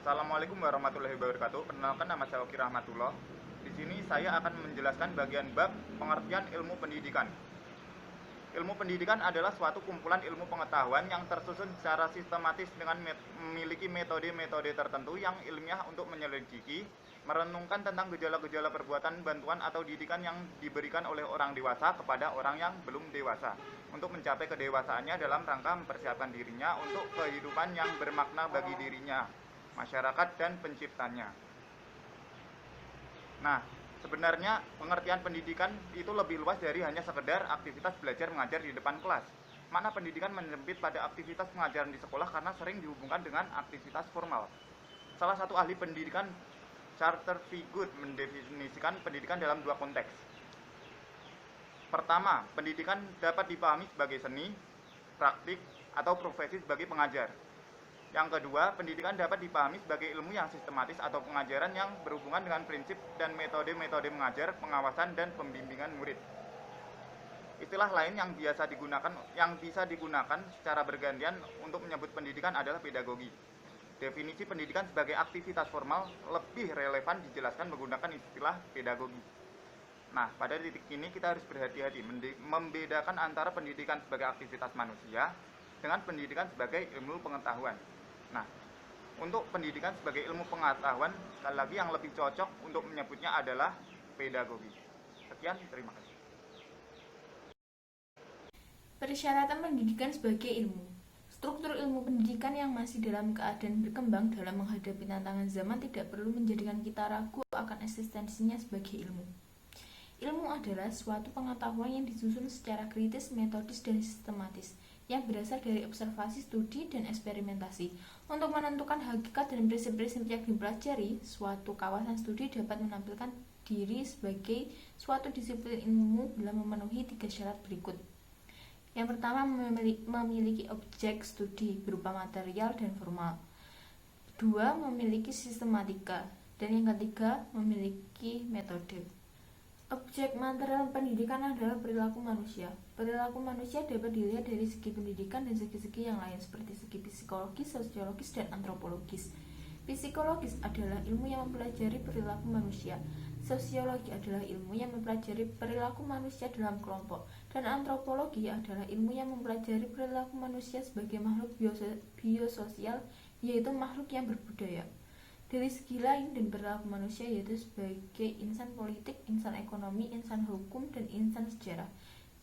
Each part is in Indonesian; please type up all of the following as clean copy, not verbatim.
Assalamualaikum warahmatullahi wabarakatuh. Perkenalkan, nama saya Oki Rahmatullah. Di sini saya akan menjelaskan bagian bab pengertian ilmu pendidikan. Ilmu pendidikan adalah suatu kumpulan ilmu pengetahuan yang tersusun secara sistematis dengan memiliki metode-metode tertentu yang ilmiah untuk menyelidiki, merenungkan tentang gejala-gejala perbuatan, bantuan atau didikan yang diberikan oleh orang dewasa kepada orang yang belum dewasa untuk mencapai kedewasaannya dalam rangka mempersiapkan dirinya untuk kehidupan yang bermakna bagi dirinya, masyarakat, dan penciptanya. Nah, sebenarnya pengertian pendidikan itu lebih luas dari hanya sekedar aktivitas belajar mengajar di depan kelas. Makna pendidikan menyempit pada aktivitas pengajaran di sekolah karena sering dihubungkan dengan aktivitas formal. Salah satu ahli pendidikan, Charter Fegood, mendefinisikan pendidikan dalam dua konteks. Pertama, pendidikan dapat dipahami sebagai seni, praktik, atau profesi sebagai pengajar. Yang kedua, pendidikan dapat dipahami sebagai ilmu yang sistematis atau pengajaran yang berhubungan dengan prinsip dan metode-metode mengajar, pengawasan, dan pembimbingan murid. Istilah lain yang bisa digunakan secara bergantian untuk menyebut pendidikan adalah pedagogi. Definisi pendidikan sebagai aktivitas formal lebih relevan dijelaskan menggunakan istilah pedagogi. Nah, pada titik ini kita harus berhati-hati membedakan antara pendidikan sebagai aktivitas manusia dengan pendidikan sebagai ilmu pengetahuan. Nah, untuk pendidikan sebagai ilmu pengetahuan, sekali lagi yang lebih cocok untuk menyebutnya adalah pedagogi. Sekian, terima kasih. Persyaratan pendidikan sebagai ilmu. Struktur ilmu pendidikan yang masih dalam keadaan berkembang dalam menghadapi tantangan zaman tidak perlu menjadikan kita ragu akan eksistensinya sebagai ilmu. Ilmu adalah suatu pengetahuan yang disusun secara kritis, metodis, dan sistematis, yang berasal dari observasi, studi, dan eksperimentasi. Untuk menentukan hakikat dan prinsip-prinsip yang dipelajari, suatu kawasan studi dapat menampilkan diri sebagai suatu disiplin ilmu bila memenuhi 3 syarat berikut. Yang pertama, memiliki objek studi berupa material dan formal. 2, memiliki sistematika. Dan yang ketiga, memiliki metode. Objek material pendidikan adalah perilaku manusia. Perilaku manusia dapat dilihat dari segi pendidikan dan segi-segi yang lain seperti segi psikologis, sosiologis, dan antropologis. Psikologis adalah ilmu yang mempelajari perilaku manusia. Sosiologi adalah ilmu yang mempelajari perilaku manusia dalam kelompok. Dan antropologi adalah ilmu yang mempelajari perilaku manusia sebagai makhluk biososial, yaitu makhluk yang berbudaya. Dari segi lain dan perilaku manusia yaitu sebagai insan politik, insan ekonomi, insan hukum, dan insan sejarah.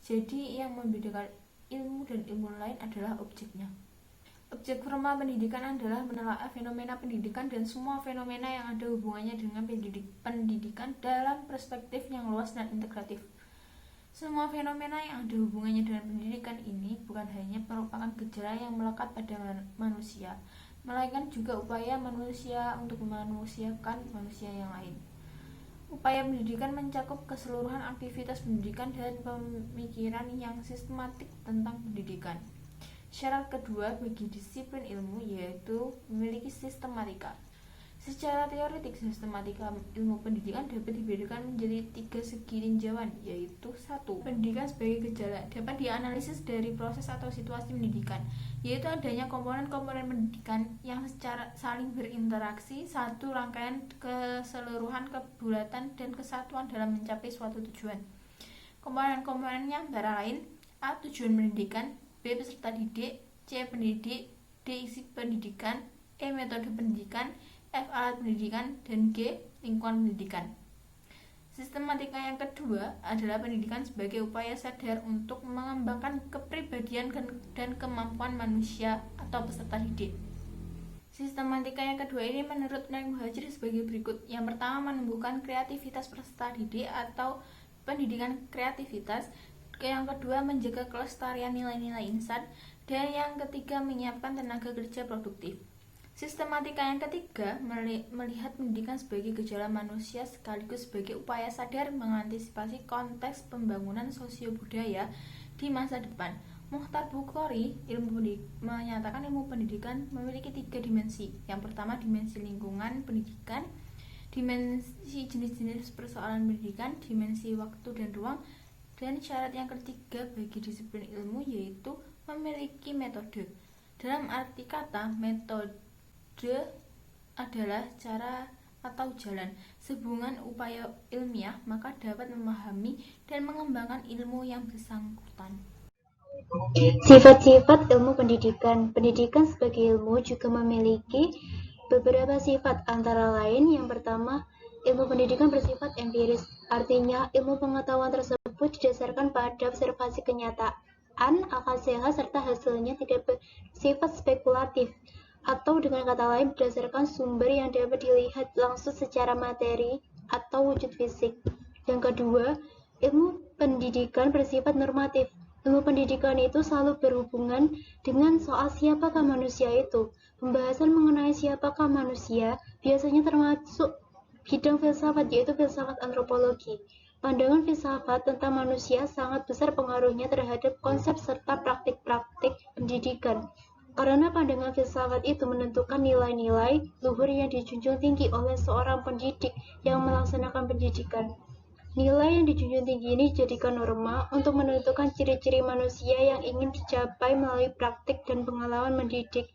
Jadi yang membedakan ilmu dan ilmu lain adalah objeknya. Objek formal pendidikan adalah menelaah fenomena pendidikan dan semua fenomena yang ada hubungannya dengan pendidikan dalam perspektif yang luas dan integratif. Semua fenomena yang ada hubungannya dengan pendidikan ini bukan hanya merupakan gejala yang melekat pada manusia, melainkan juga upaya manusia untuk memanusiakan manusia yang lain. Upaya pendidikan mencakup keseluruhan aktivitas pendidikan dan pemikiran yang sistematik tentang pendidikan. Syarat kedua bagi disiplin ilmu yaitu memiliki sistematika. Secara teoretik, sistematika ilmu pendidikan dapat dibedakan menjadi 3 segi tinjauan, yaitu 1. Pendidikan sebagai gejala dapat dianalisis dari proses atau situasi pendidikan, yaitu adanya komponen-komponen pendidikan yang secara saling berinteraksi, satu rangkaian keseluruhan kebulatan dan kesatuan dalam mencapai suatu tujuan. Komponen-komponennya antara lain: A. Tujuan pendidikan, B. Peserta didik, C. Pendidik, D. Isi pendidikan, E. Metode pendidikan, F. Alat pendidikan, dan G. Lingkungan pendidikan. Sistematika yang kedua adalah pendidikan sebagai upaya sadar untuk mengembangkan kepribadian dan kemampuan manusia atau peserta didik. Sistematika yang kedua ini menurut Naim Muhajir sebagai berikut. Yang pertama, menumbuhkan kreativitas peserta didik atau pendidikan kreativitas. Yang kedua, menjaga kelestarian nilai-nilai insan. Dan yang ketiga, menyiapkan tenaga kerja produktif. Sistematika yang ketiga melihat pendidikan sebagai gejala manusia sekaligus sebagai upaya sadar mengantisipasi konteks pembangunan sosio-budaya di masa depan. Mukhtar Bukhari menyatakan ilmu pendidikan memiliki 3 dimensi. Yang pertama, dimensi lingkungan pendidikan, dimensi jenis-jenis persoalan pendidikan, dimensi waktu dan ruang, dan syarat yang ketiga bagi disiplin ilmu yaitu memiliki metode. Dalam arti kata, metode adalah cara atau jalan sehubungan upaya ilmiah, maka dapat memahami dan mengembangkan ilmu yang bersangkutan. Sifat-sifat ilmu pendidikan. Pendidikan sebagai ilmu juga memiliki beberapa sifat, antara lain yang pertama, ilmu pendidikan bersifat empiris, artinya ilmu pengetahuan tersebut didasarkan pada observasi kenyataan, akal sehat, serta hasilnya tidak bersifat spekulatif, atau dengan kata lain berdasarkan sumber yang dapat dilihat langsung secara materi atau wujud fisik. Yang kedua, ilmu pendidikan bersifat normatif. Ilmu pendidikan itu selalu berhubungan dengan soal siapakah manusia itu. Pembahasan mengenai siapakah manusia biasanya termasuk bidang filsafat, yaitu filsafat antropologi. Pandangan filsafat tentang manusia sangat besar pengaruhnya terhadap konsep serta praktik-praktik pendidikan. Karena pandangan filsafat itu menentukan nilai-nilai luhur yang dijunjung tinggi oleh seorang pendidik yang melaksanakan pendidikan. Nilai yang dijunjung tinggi ini dijadikan norma untuk menentukan ciri-ciri manusia yang ingin dicapai melalui praktik dan pengalaman mendidik.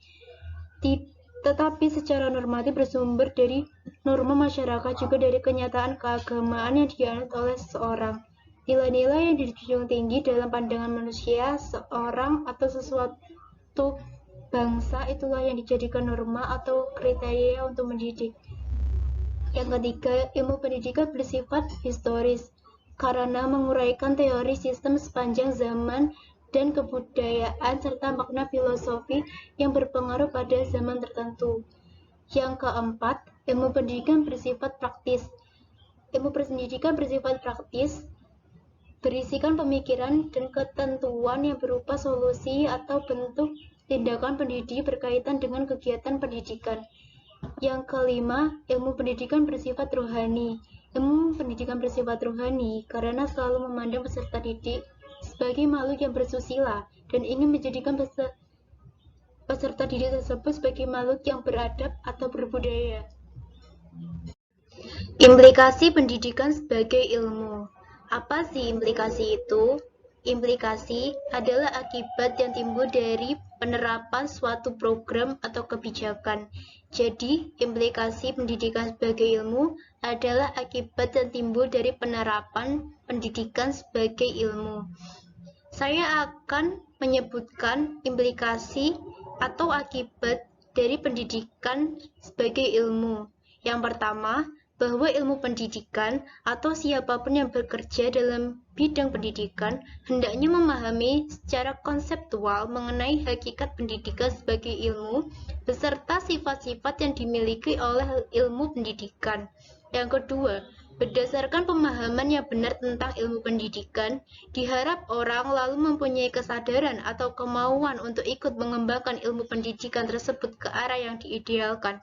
Tetapi secara normatif bersumber dari norma masyarakat, juga dari kenyataan keagamaan yang dianut oleh seseorang. Nilai-nilai yang dijunjung tinggi dalam pandangan manusia, seorang atau sesuatu bangsa itulah yang dijadikan norma atau kriteria untuk mendidik. Yang ketiga, ilmu pendidikan bersifat historis karena menguraikan teori sistem sepanjang zaman dan kebudayaan serta makna filosofi yang berpengaruh pada zaman tertentu. Yang keempat, ilmu pendidikan bersifat praktis. Ilmu pendidikan bersifat praktis berisikan pemikiran dan ketentuan yang berupa solusi atau bentuk tindakan pendidik berkaitan dengan kegiatan pendidikan. Yang kelima, ilmu pendidikan bersifat rohani. Ilmu pendidikan bersifat rohani karena selalu memandang peserta didik sebagai makhluk yang bersusila dan ingin menjadikan peserta didik tersebut sebagai makhluk yang beradab atau berbudaya. Implikasi pendidikan sebagai ilmu. Apa sih implikasi itu? Implikasi adalah akibat yang timbul dari penerapan suatu program atau kebijakan. Jadi, implikasi pendidikan sebagai ilmu adalah akibat yang timbul dari penerapan pendidikan sebagai ilmu. Saya akan menyebutkan implikasi atau akibat dari pendidikan sebagai ilmu. Yang pertama, bahwa ilmu pendidikan atau siapapun yang bekerja dalam bidang pendidikan hendaknya memahami secara konseptual mengenai hakikat pendidikan sebagai ilmu beserta sifat-sifat yang dimiliki oleh ilmu pendidikan. Yang kedua, berdasarkan pemahaman yang benar tentang ilmu pendidikan, diharap orang lalu mempunyai kesadaran atau kemauan untuk ikut mengembangkan ilmu pendidikan tersebut ke arah yang diidealkan.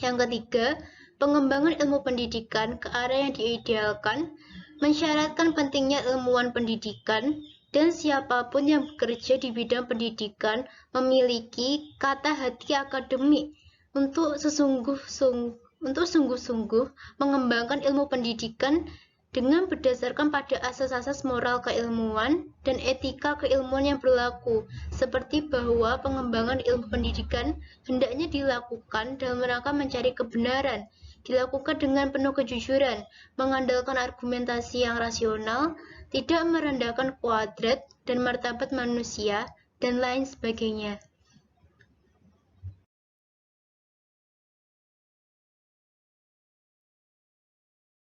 Yang ketiga, pengembangan ilmu pendidikan ke arah yang diidealkan mensyaratkan pentingnya ilmuwan pendidikan dan siapapun yang bekerja di bidang pendidikan memiliki kata hati akademik untuk sungguh-sungguh mengembangkan ilmu pendidikan dengan berdasarkan pada asas-asas moral keilmuan dan etika keilmuan yang berlaku, seperti bahwa pengembangan ilmu pendidikan hendaknya dilakukan dalam rangka mencari kebenaran, dilakukan dengan penuh kejujuran, mengandalkan argumentasi yang rasional, tidak merendahkan kuadrat dan martabat manusia, dan lain sebagainya.